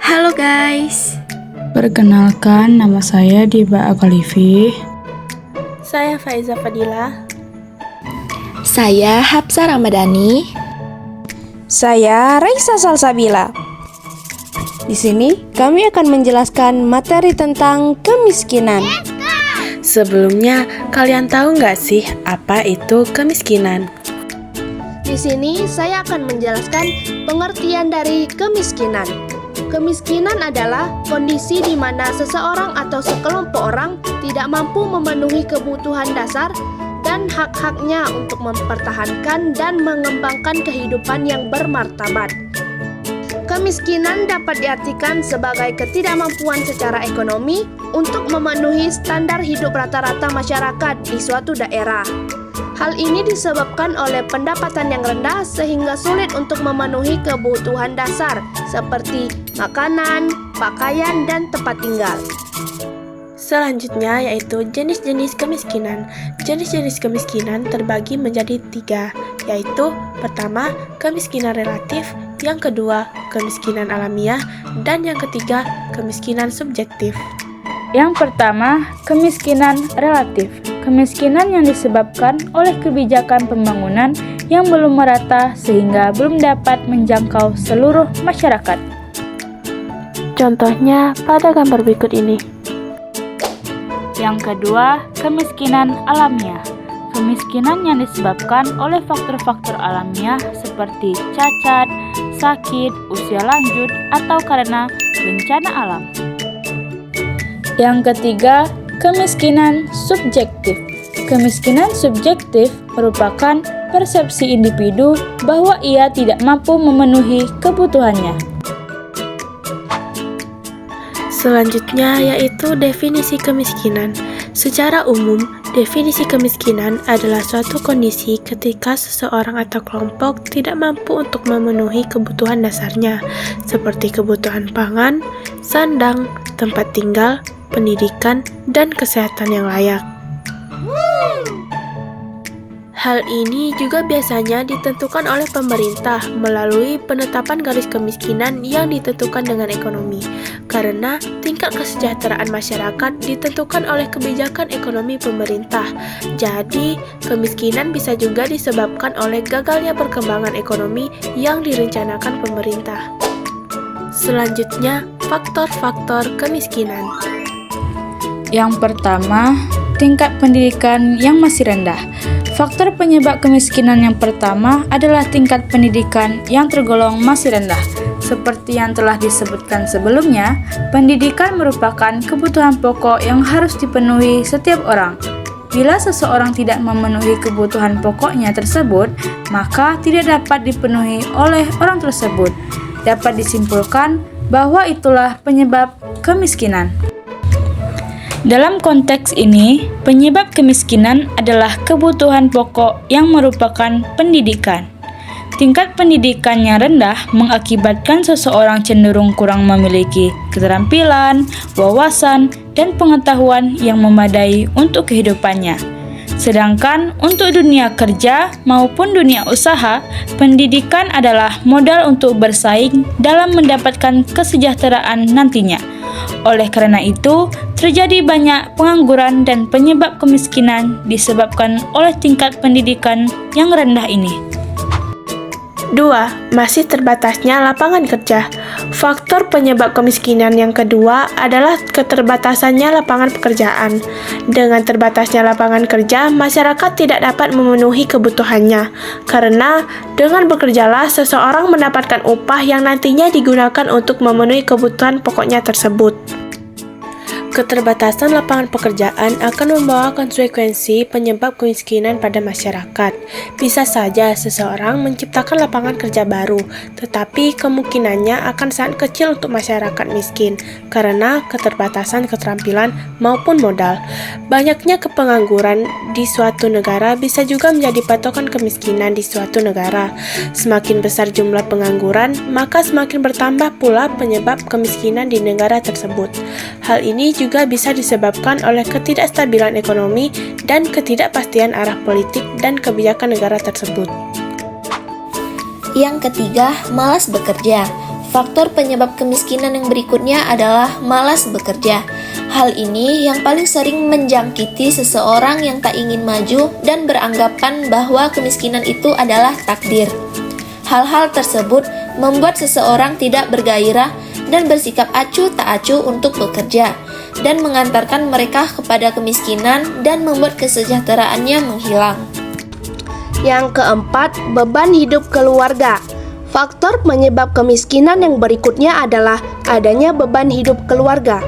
Halo guys, Perkenalkan, nama saya Diba Agalifi. saya Faiza Fadila. Saya Hapsa Ramadhani. Saya Raisa Salsabila. Di sini kami akan menjelaskan materi tentang kemiskinan. Sebelumnya, kalian tahu nggak sih apa itu kemiskinan? Di sini saya akan menjelaskan pengertian dari kemiskinan. Kemiskinan adalah kondisi di mana seseorang atau sekelompok orang tidak mampu memenuhi kebutuhan dasar dan hak-haknya untuk mempertahankan dan mengembangkan kehidupan yang bermartabat. Kemiskinan dapat diartikan sebagai ketidakmampuan secara ekonomi untuk memenuhi standar hidup rata-rata masyarakat di suatu daerah. Hal ini disebabkan oleh pendapatan yang rendah sehingga sulit untuk memenuhi kebutuhan dasar seperti makanan, pakaian, dan tempat tinggal. Selanjutnya yaitu jenis-jenis kemiskinan. Jenis-jenis kemiskinan terbagi menjadi 3, yaitu pertama, kemiskinan relatif, yang kedua, kemiskinan alamiah, dan yang ketiga, kemiskinan subjektif. Yang pertama, kemiskinan relatif. Kemiskinan yang disebabkan oleh kebijakan pembangunan yang belum merata sehingga belum dapat menjangkau seluruh masyarakat. Contohnya pada gambar berikut ini. Yang kedua, kemiskinan alamiah. Kemiskinan yang disebabkan oleh faktor-faktor alamiah seperti cacat, sakit, usia lanjut, atau karena bencana alam. Yang ketiga, kemiskinan subjektif. Kemiskinan subjektif merupakan persepsi individu bahwa ia tidak mampu memenuhi kebutuhannya. Selanjutnya yaitu definisi kemiskinan. Secara umum, definisi kemiskinan adalah suatu kondisi ketika seseorang atau kelompok tidak mampu untuk memenuhi kebutuhan dasarnya, seperti kebutuhan pangan, sandang, tempat tinggal, pendidikan, dan kesehatan yang layak. Hal ini juga biasanya ditentukan oleh pemerintah melalui penetapan garis kemiskinan yang ditentukan dengan ekonomi, karena tingkat kesejahteraan masyarakat ditentukan oleh kebijakan ekonomi pemerintah. Jadi, kemiskinan bisa juga disebabkan oleh gagalnya perkembangan ekonomi yang direncanakan pemerintah. Selanjutnya, faktor-faktor kemiskinan. Yang pertama, tingkat pendidikan yang masih rendah. Faktor penyebab kemiskinan yang pertama adalah tingkat pendidikan yang tergolong masih rendah. Seperti yang telah disebutkan sebelumnya, pendidikan merupakan kebutuhan pokok yang harus dipenuhi setiap orang. Bila seseorang tidak memenuhi kebutuhan pokoknya tersebut, maka tidak dapat dipenuhi oleh orang tersebut. Dapat disimpulkan bahwa itulah penyebab kemiskinan. Dalam konteks ini, penyebab kemiskinan adalah kebutuhan pokok yang merupakan pendidikan. Tingkat pendidikan yang rendah mengakibatkan seseorang cenderung kurang memiliki keterampilan, wawasan, dan pengetahuan yang memadai untuk kehidupannya. Sedangkan untuk dunia kerja maupun dunia usaha, pendidikan adalah modal untuk bersaing dalam mendapatkan kesejahteraan nantinya. Oleh karena itu, terjadi banyak pengangguran dan penyebab kemiskinan disebabkan oleh tingkat pendidikan yang rendah ini. 2. Masih terbatasnya lapangan kerja. Faktor penyebab kemiskinan yang kedua adalah keterbatasannya lapangan pekerjaan. Dengan terbatasnya lapangan kerja, masyarakat tidak dapat memenuhi kebutuhannya. Karena dengan bekerjalah seseorang mendapatkan upah yang nantinya digunakan untuk memenuhi kebutuhan pokoknya tersebut. Keterbatasan lapangan pekerjaan akan membawa konsekuensi penyebab kemiskinan pada masyarakat. Bisa saja seseorang menciptakan lapangan kerja baru, tetapi kemungkinannya akan sangat kecil untuk masyarakat miskin karena keterbatasan keterampilan maupun modal. Banyaknya kepengangguran di suatu negara bisa juga menjadi patokan kemiskinan di suatu negara. Semakin besar jumlah pengangguran, maka semakin bertambah pula penyebab kemiskinan di negara tersebut. Hal ini juga bisa disebabkan oleh ketidakstabilan ekonomi dan ketidakpastian arah politik dan kebijakan negara tersebut. Yang ketiga, malas bekerja. Faktor penyebab kemiskinan yang berikutnya adalah malas bekerja. Hal ini yang paling sering menjangkiti seseorang yang tak ingin maju dan beranggapan bahwa kemiskinan itu adalah takdir. Hal-hal tersebut membuat seseorang tidak bergairah dan bersikap acuh tak acuh untuk bekerja, dan mengantarkan mereka kepada kemiskinan dan membuat kesejahteraannya menghilang. Yang keempat, beban hidup keluarga. Faktor penyebab kemiskinan yang berikutnya adalah adanya beban hidup keluarga.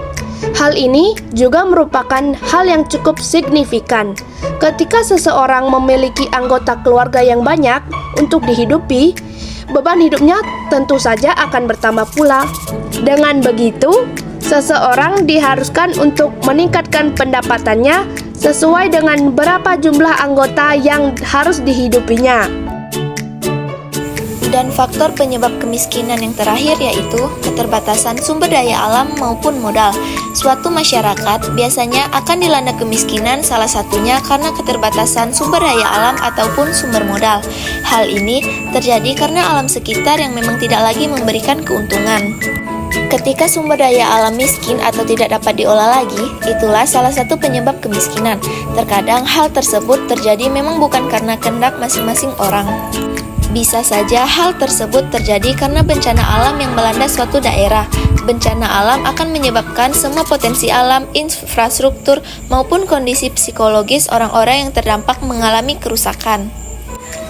Hal ini juga merupakan hal yang cukup signifikan. Ketika seseorang memiliki anggota keluarga yang banyak untuk dihidupi, beban hidupnya tentu saja akan bertambah pula. Dengan begitu, seseorang diharuskan untuk meningkatkan pendapatannya sesuai dengan berapa jumlah anggota yang harus dihidupinya. Dan faktor penyebab kemiskinan yang terakhir yaitu keterbatasan sumber daya alam maupun modal. Suatu masyarakat biasanya akan dilanda kemiskinan, salah satunya karena keterbatasan sumber daya alam ataupun sumber modal. Hal ini terjadi karena alam sekitar yang memang tidak lagi memberikan keuntungan. Ketika sumber daya alam miskin atau tidak dapat diolah lagi, itulah salah satu penyebab kemiskinan. Terkadang hal tersebut terjadi memang bukan karena kehendak masing-masing orang. Bisa saja hal tersebut terjadi karena bencana alam yang melanda suatu daerah. Bencana alam akan menyebabkan semua potensi alam, infrastruktur, maupun kondisi psikologis orang-orang yang terdampak mengalami kerusakan.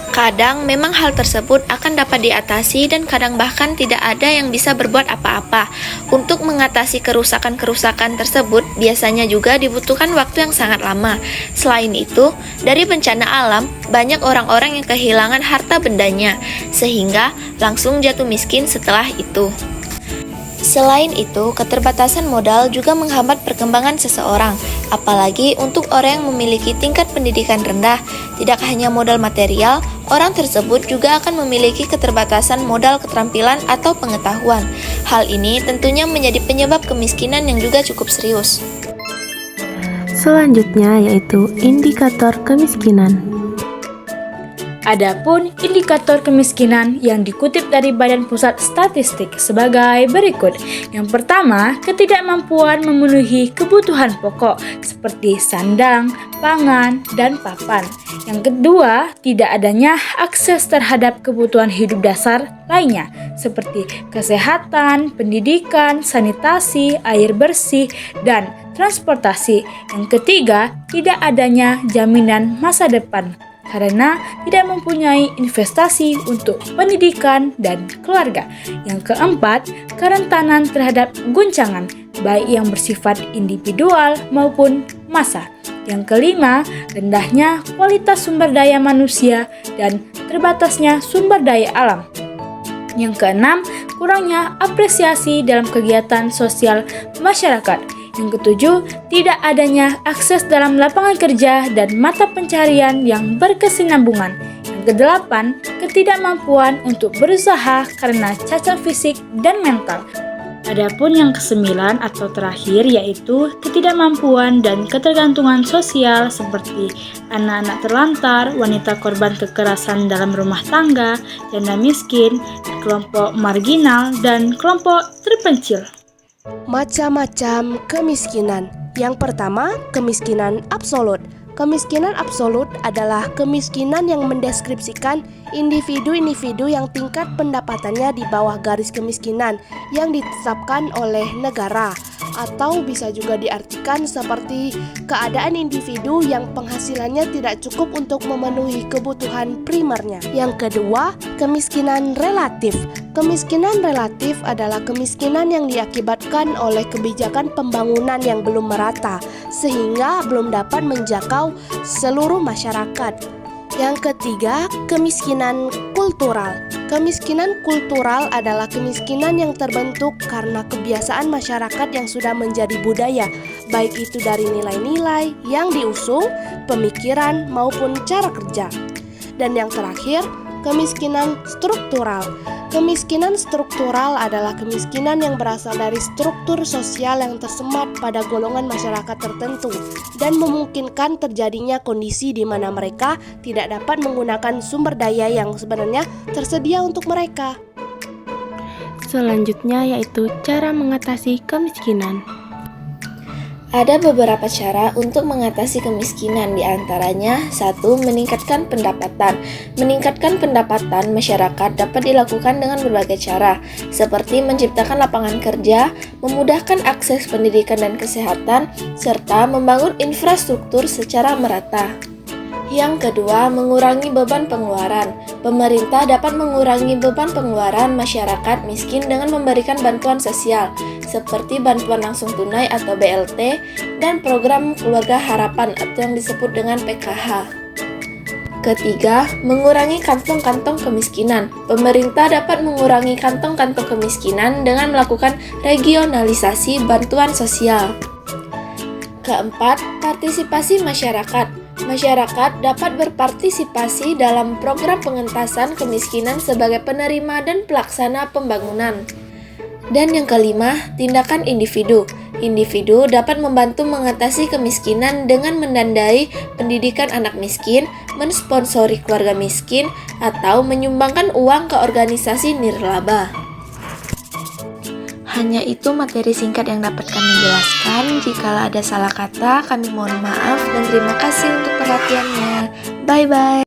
Kadang memang hal tersebut akan dapat diatasi dan kadang bahkan tidak ada yang bisa berbuat apa-apa. Untuk mengatasi kerusakan-kerusakan tersebut biasanya juga dibutuhkan waktu yang sangat lama. Selain itu, dari bencana alam, banyak orang-orang yang kehilangan harta bendanya, sehingga langsung jatuh miskin setelah itu. Selain itu, keterbatasan modal juga menghambat perkembangan seseorang, apalagi untuk orang yang memiliki tingkat pendidikan rendah. Tidak hanya modal material, orang tersebut juga akan memiliki keterbatasan modal keterampilan atau pengetahuan. Hal ini tentunya menjadi penyebab kemiskinan yang juga cukup serius. Selanjutnya yaitu indikator kemiskinan. Adapun indikator kemiskinan yang dikutip dari Badan Pusat Statistik sebagai berikut. Yang pertama, ketidakmampuan memenuhi kebutuhan pokok seperti sandang, pangan, dan papan. Yang kedua, tidak adanya akses terhadap kebutuhan hidup dasar lainnya seperti kesehatan, pendidikan, sanitasi, air bersih, dan transportasi. Yang ketiga, tidak adanya jaminan masa depan karena tidak mempunyai investasi untuk pendidikan dan keluarga. Yang keempat, kerentanan terhadap guncangan, baik yang bersifat individual maupun massa. Yang kelima, rendahnya kualitas sumber daya manusia dan terbatasnya sumber daya alam. Yang keenam, kurangnya apresiasi dalam kegiatan sosial masyarakat. Yang ketujuh, tidak adanya akses dalam lapangan kerja dan mata pencarian yang berkesinambungan. Yang kedelapan, ketidakmampuan untuk berusaha karena cacat fisik dan mental. Adapun yang kesembilan atau terakhir yaitu ketidakmampuan dan ketergantungan sosial seperti anak-anak terlantar, wanita korban kekerasan dalam rumah tangga, janda miskin, kelompok marginal, dan kelompok terpencil. Macam-macam kemiskinan. Yang pertama, kemiskinan absolut. Kemiskinan absolut adalah kemiskinan yang mendeskripsikan individu-individu yang tingkat pendapatannya di bawah garis kemiskinan yang ditetapkan oleh negara, atau bisa juga diartikan seperti keadaan individu yang penghasilannya tidak cukup untuk memenuhi kebutuhan primernya. Yang kedua, kemiskinan relatif. Kemiskinan relatif adalah kemiskinan yang diakibatkan oleh kebijakan pembangunan yang belum merata, sehingga belum dapat menjangkau seluruh masyarakat. Yang ketiga, kemiskinan kultural. Kemiskinan kultural adalah kemiskinan yang terbentuk karena kebiasaan masyarakat yang sudah menjadi budaya, baik itu dari nilai-nilai yang diusung, pemikiran, maupun cara kerja. Dan yang terakhir, kemiskinan struktural. Kemiskinan struktural adalah kemiskinan yang berasal dari struktur sosial yang tersemat pada golongan masyarakat tertentu dan memungkinkan terjadinya kondisi di mana mereka tidak dapat menggunakan sumber daya yang sebenarnya tersedia untuk mereka. selanjutnya yaitu cara mengatasi kemiskinan. Ada beberapa cara untuk mengatasi kemiskinan, di antaranya 1. Meningkatkan pendapatan. Meningkatkan pendapatan masyarakat dapat dilakukan dengan berbagai cara, seperti menciptakan lapangan kerja, memudahkan akses pendidikan dan kesehatan, serta membangun infrastruktur secara merata. Yang kedua, mengurangi beban pengeluaran. Pemerintah dapat mengurangi beban pengeluaran masyarakat miskin dengan memberikan bantuan sosial, seperti bantuan langsung tunai atau BLT, dan program keluarga harapan atau yang disebut dengan PKH. Ketiga, mengurangi kantong-kantong kemiskinan. Pemerintah dapat mengurangi kantong-kantong kemiskinan dengan melakukan regionalisasi bantuan sosial. Keempat, partisipasi masyarakat. Masyarakat dapat berpartisipasi dalam program pengentasan kemiskinan sebagai penerima dan pelaksana pembangunan. Dan yang kelima, tindakan individu. Individu dapat membantu mengatasi kemiskinan dengan mendanai pendidikan anak miskin, mensponsori keluarga miskin, atau menyumbangkan uang ke organisasi nirlaba. Hanya itu materi singkat yang dapat kami jelaskan. Jika ada salah kata, kami mohon maaf dan terima kasih untuk perhatiannya. Bye-bye.